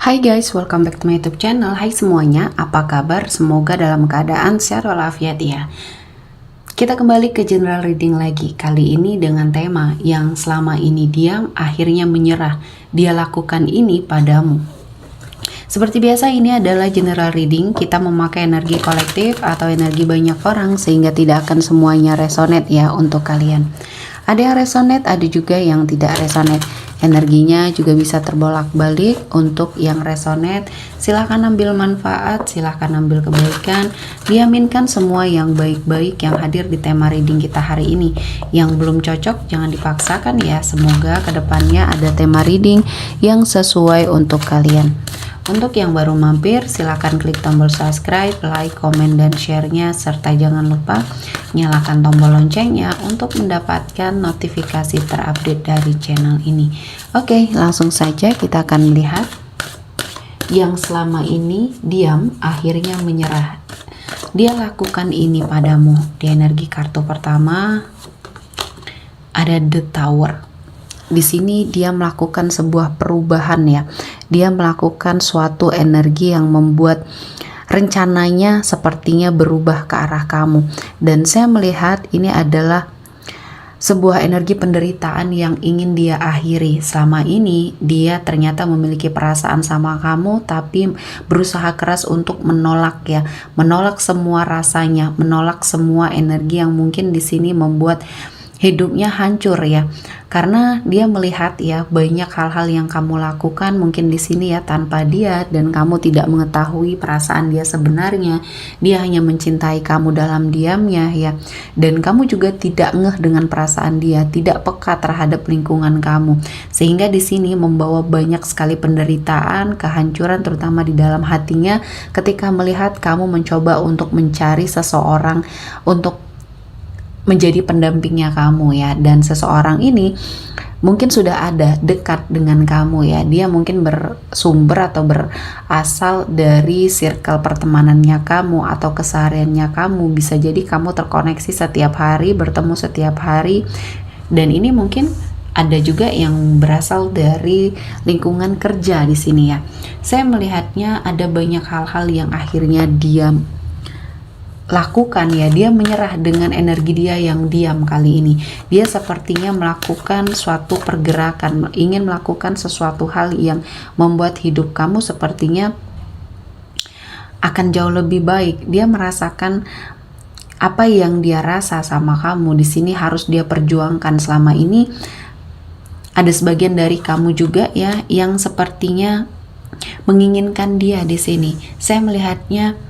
Hai guys, welcome back to my YouTube channel. Hai semuanya, apa kabar? Semoga dalam keadaan sehat walafiat ya. Kita kembali ke general reading lagi. Kali ini dengan tema yang selama ini diam, akhirnya menyerah. Dia lakukan ini padamu. Seperti biasa, ini adalah general reading. Kita memakai energi kolektif atau energi banyak orang sehingga tidak akan semuanya resonate ya untuk kalian. Ada yang resonate, ada juga yang tidak resonate. Energinya juga bisa terbolak-balik. Untuk yang resonate, silahkan ambil manfaat, silahkan ambil kebaikan. Diaminkan semua yang baik-baik yang hadir di tema reading kita hari ini. Yang belum cocok jangan dipaksakan ya. Semoga kedepannya ada tema reading yang sesuai untuk kalian. Untuk yang baru mampir, silahkan klik tombol subscribe, like, komen, dan share-nya, serta jangan lupa nyalakan tombol loncengnya untuk mendapatkan notifikasi terupdate dari channel ini. Oke, langsung saja kita akan melihat yang selama ini diam, akhirnya menyerah. Dia lakukan ini padamu. Di energi kartu pertama ada The Tower. Di sini dia melakukan sebuah perubahan ya. Dia melakukan suatu energi yang membuat rencananya sepertinya berubah ke arah kamu. Dan saya melihat ini adalah sebuah energi penderitaan yang ingin dia akhiri. Selama ini dia ternyata memiliki perasaan sama kamu, tapi berusaha keras untuk menolak ya. Menolak semua rasanya, menolak semua energi yang mungkin di sini membuat hidupnya hancur ya, karena dia melihat ya banyak hal-hal yang kamu lakukan mungkin di sini ya tanpa dia, dan kamu tidak mengetahui perasaan dia sebenarnya. Dia hanya mencintai kamu dalam diamnya ya, dan kamu juga tidak ngeh dengan perasaan dia, tidak peka terhadap lingkungan kamu, sehingga di sini membawa banyak sekali penderitaan, kehancuran terutama di dalam hatinya ketika melihat kamu mencoba untuk mencari seseorang untuk menjadi pendampingnya kamu ya. Dan seseorang ini mungkin sudah ada dekat dengan kamu ya. Dia mungkin bersumber atau berasal dari circle pertemanannya kamu atau kesehariannya kamu. Bisa jadi kamu terkoneksi setiap hari, bertemu setiap hari. Dan ini mungkin ada juga yang berasal dari lingkungan kerja di sini ya. Saya melihatnya ada banyak hal-hal yang akhirnya dia lakukan ya. Dia menyerah dengan energi dia yang diam kali ini. Dia sepertinya melakukan suatu pergerakan, ingin melakukan sesuatu hal yang membuat hidup kamu sepertinya akan jauh lebih baik. Dia merasakan apa yang dia rasa sama kamu di sini harus dia perjuangkan. Selama ini ada sebagian dari kamu juga ya yang sepertinya menginginkan dia di sini. Saya melihatnya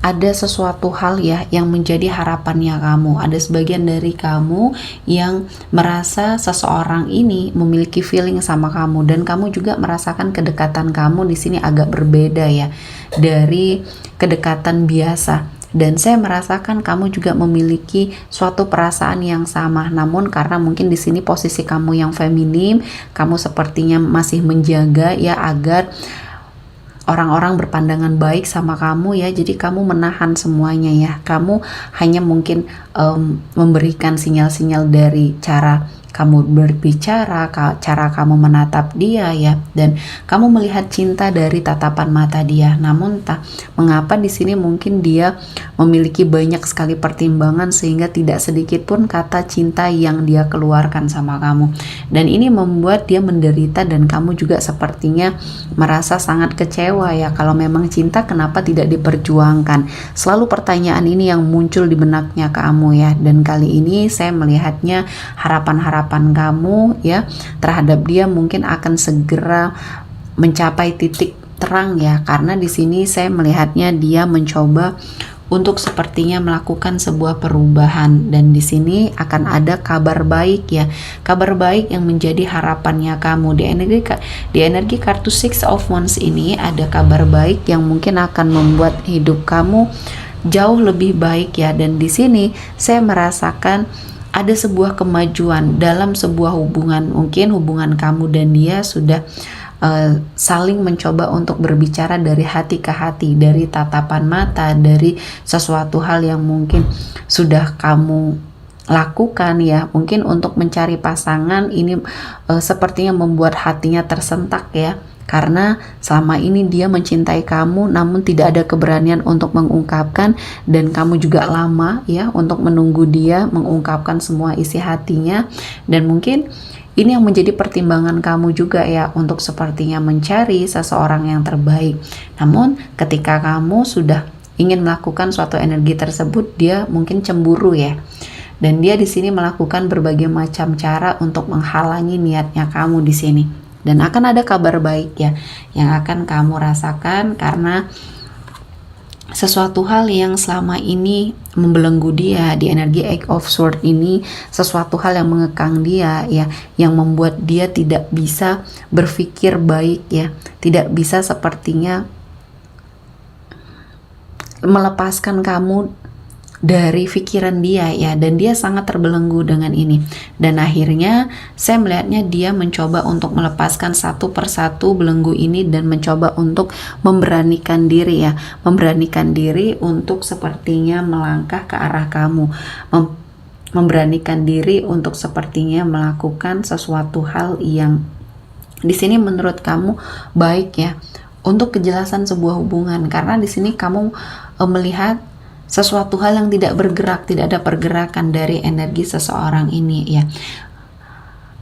ada sesuatu hal ya yang menjadi harapannya kamu. Ada sebagian dari kamu yang merasa seseorang ini memiliki feeling sama kamu, dan kamu juga merasakan kedekatan kamu di sini agak berbeda ya dari kedekatan biasa. Dan saya merasakan kamu juga memiliki suatu perasaan yang sama, namun karena mungkin di sini posisi kamu yang feminim, kamu sepertinya masih menjaga ya agar orang-orang berpandangan baik sama kamu ya. Jadi kamu menahan semuanya ya. Kamu hanya mungkin memberikan sinyal-sinyal dari cara kamu berbicara, cara kamu menatap dia ya, dan kamu melihat cinta dari tatapan mata dia. Namun entah mengapa di sini mungkin dia memiliki banyak sekali pertimbangan sehingga tidak sedikit pun kata cinta yang dia keluarkan sama kamu. Dan ini membuat dia menderita, dan kamu juga sepertinya merasa sangat kecewa ya. Kalau memang cinta kenapa tidak diperjuangkan? Selalu pertanyaan ini yang muncul di benaknya kamu ya. Dan kali ini saya melihatnya harapan kamu ya terhadap dia mungkin akan segera mencapai titik terang ya, karena di sini saya melihatnya dia mencoba untuk sepertinya melakukan sebuah perubahan, dan di sini akan ada kabar baik ya, kabar baik yang menjadi harapannya kamu. Di energi kartu Six of Wands ini ada kabar baik yang mungkin akan membuat hidup kamu jauh lebih baik ya. Dan di sini saya merasakan ada sebuah kemajuan dalam sebuah hubungan. Mungkin hubungan kamu dan dia sudah saling mencoba untuk berbicara dari hati ke hati, dari tatapan mata, dari sesuatu hal yang mungkin sudah kamu lakukan ya. Mungkin untuk mencari pasangan ini sepertinya membuat hatinya tersentak ya, karena selama ini dia mencintai kamu namun tidak ada keberanian untuk mengungkapkan, dan kamu juga lama ya untuk menunggu dia mengungkapkan semua isi hatinya. Dan mungkin ini yang menjadi pertimbangan kamu juga ya untuk sepertinya mencari seseorang yang terbaik. Namun ketika kamu sudah ingin melakukan suatu energi tersebut, dia mungkin cemburu ya. Dan dia di sini melakukan berbagai macam cara untuk menghalangi niatnya kamu di sini. Dan akan ada kabar baik ya yang akan kamu rasakan, karena sesuatu hal yang selama ini membelenggu dia di energi Eight of Swords ini, sesuatu hal yang mengekang dia ya, yang membuat dia tidak bisa berpikir baik ya, tidak bisa sepertinya melepaskan kamu dari pikiran dia ya, dan dia sangat terbelenggu dengan ini. Dan akhirnya saya melihatnya dia mencoba untuk melepaskan satu persatu belenggu ini dan mencoba untuk memberanikan diri ya, memberanikan diri untuk sepertinya melangkah ke arah kamu, memberanikan diri untuk sepertinya melakukan sesuatu hal yang di sini menurut kamu baik ya, untuk kejelasan sebuah hubungan. Karena di sini kamu melihat sesuatu hal yang tidak bergerak, tidak ada pergerakan dari energi seseorang ini ya.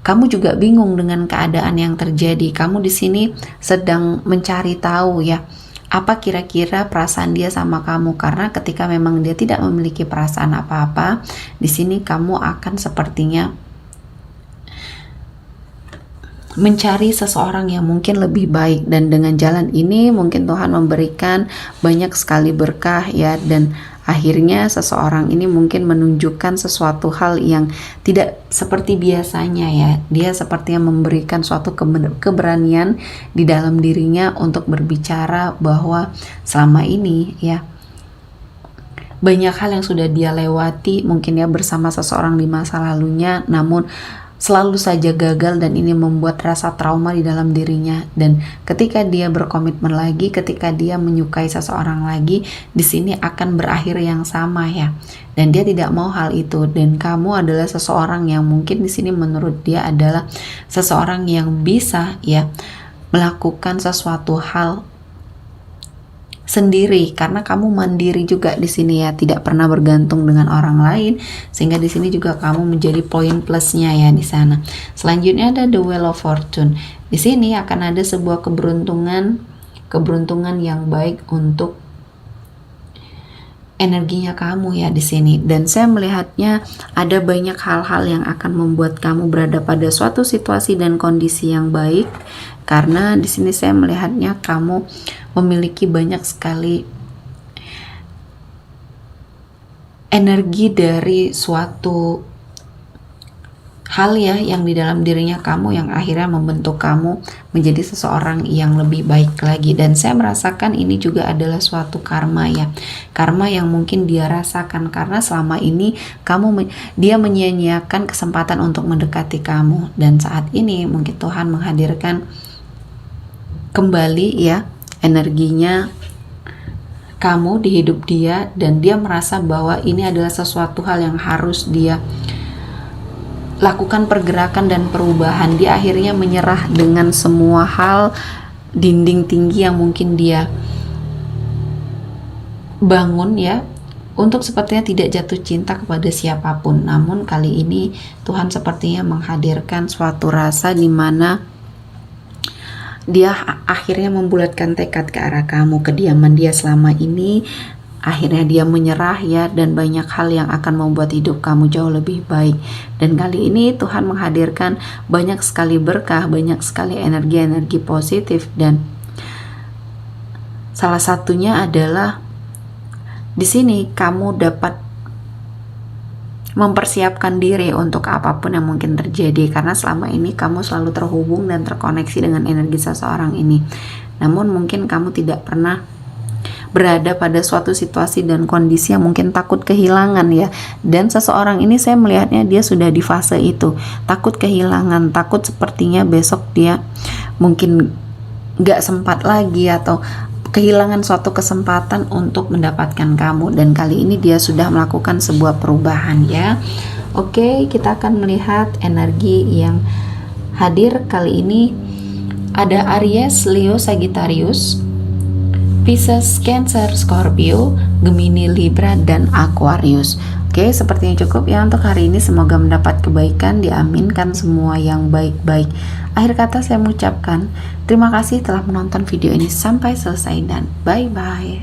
Kamu juga bingung dengan keadaan yang terjadi. Kamu di sini sedang mencari tahu ya, apa kira-kira perasaan dia sama kamu, karena ketika memang dia tidak memiliki perasaan apa-apa, di sini kamu akan sepertinya mencari seseorang yang mungkin lebih baik. Dan dengan jalan ini mungkin Tuhan memberikan banyak sekali berkah ya, dan akhirnya seseorang ini mungkin menunjukkan sesuatu hal yang tidak seperti biasanya ya. Dia sepertinya memberikan suatu keberanian di dalam dirinya untuk berbicara bahwa selama ini ya banyak hal yang sudah dia lewati mungkin ya bersama seseorang di masa lalunya, namun selalu saja gagal, dan ini membuat rasa trauma di dalam dirinya. Dan ketika dia berkomitmen lagi, ketika dia menyukai seseorang lagi, di sini akan berakhir yang sama ya. Dan dia tidak mau hal itu. Dan kamu adalah seseorang yang mungkin di sini menurut dia adalah seseorang yang bisa ya melakukan sesuatu hal sendiri, karena kamu mandiri juga di sini ya, tidak pernah bergantung dengan orang lain, sehingga di sini juga kamu menjadi poin plusnya ya di sana. Selanjutnya ada the Wheel of Fortune. Di sini akan ada sebuah keberuntungan yang baik untuk energinya kamu ya di sini. Dan saya melihatnya ada banyak hal-hal yang akan membuat kamu berada pada suatu situasi dan kondisi yang baik, karena di sini saya melihatnya kamu memiliki banyak sekali energi dari suatu hal ya yang di dalam dirinya kamu yang akhirnya membentuk kamu menjadi seseorang yang lebih baik lagi. Dan saya merasakan ini juga adalah suatu karma ya, karma yang mungkin dia rasakan karena selama ini dia menyia-nyiakan kesempatan untuk mendekati kamu, dan saat ini mungkin Tuhan menghadirkan kembali ya energinya kamu di hidup dia, dan dia merasa bahwa ini adalah sesuatu hal yang harus dia lakukan pergerakan dan perubahan. Dia akhirnya menyerah dengan semua hal dinding tinggi yang mungkin dia bangun ya, untuk sepertinya tidak jatuh cinta kepada siapapun. Namun kali ini Tuhan sepertinya menghadirkan suatu rasa di mana dia akhirnya membulatkan tekad ke arah kamu. Kediaman dia selama ini akhirnya dia menyerah ya, dan banyak hal yang akan membuat hidup kamu jauh lebih baik. Dan kali ini Tuhan menghadirkan banyak sekali berkah, banyak sekali energi-energi positif, dan salah satunya adalah di sini kamu dapat mempersiapkan diri untuk apapun yang mungkin terjadi, karena selama ini kamu selalu terhubung dan terkoneksi dengan energi seseorang ini. Namun mungkin kamu tidak pernah berada pada suatu situasi dan kondisi yang mungkin takut kehilangan ya. Dan seseorang ini saya melihatnya dia sudah di fase itu, takut kehilangan, takut sepertinya besok dia mungkin gak sempat lagi atau kehilangan suatu kesempatan untuk mendapatkan kamu. Dan kali ini dia sudah melakukan sebuah perubahan ya. Oke, kita akan melihat energi yang hadir kali ini. Ada Aries, Leo, Sagittarius, Pisces, Cancer, Scorpio, Gemini, Libra, dan Aquarius. Oke, sepertinya cukup ya untuk hari ini. Semoga mendapat kebaikan, diaminkan semua yang baik-baik. Akhir kata saya mengucapkan terima kasih telah menonton video ini sampai selesai dan bye-bye.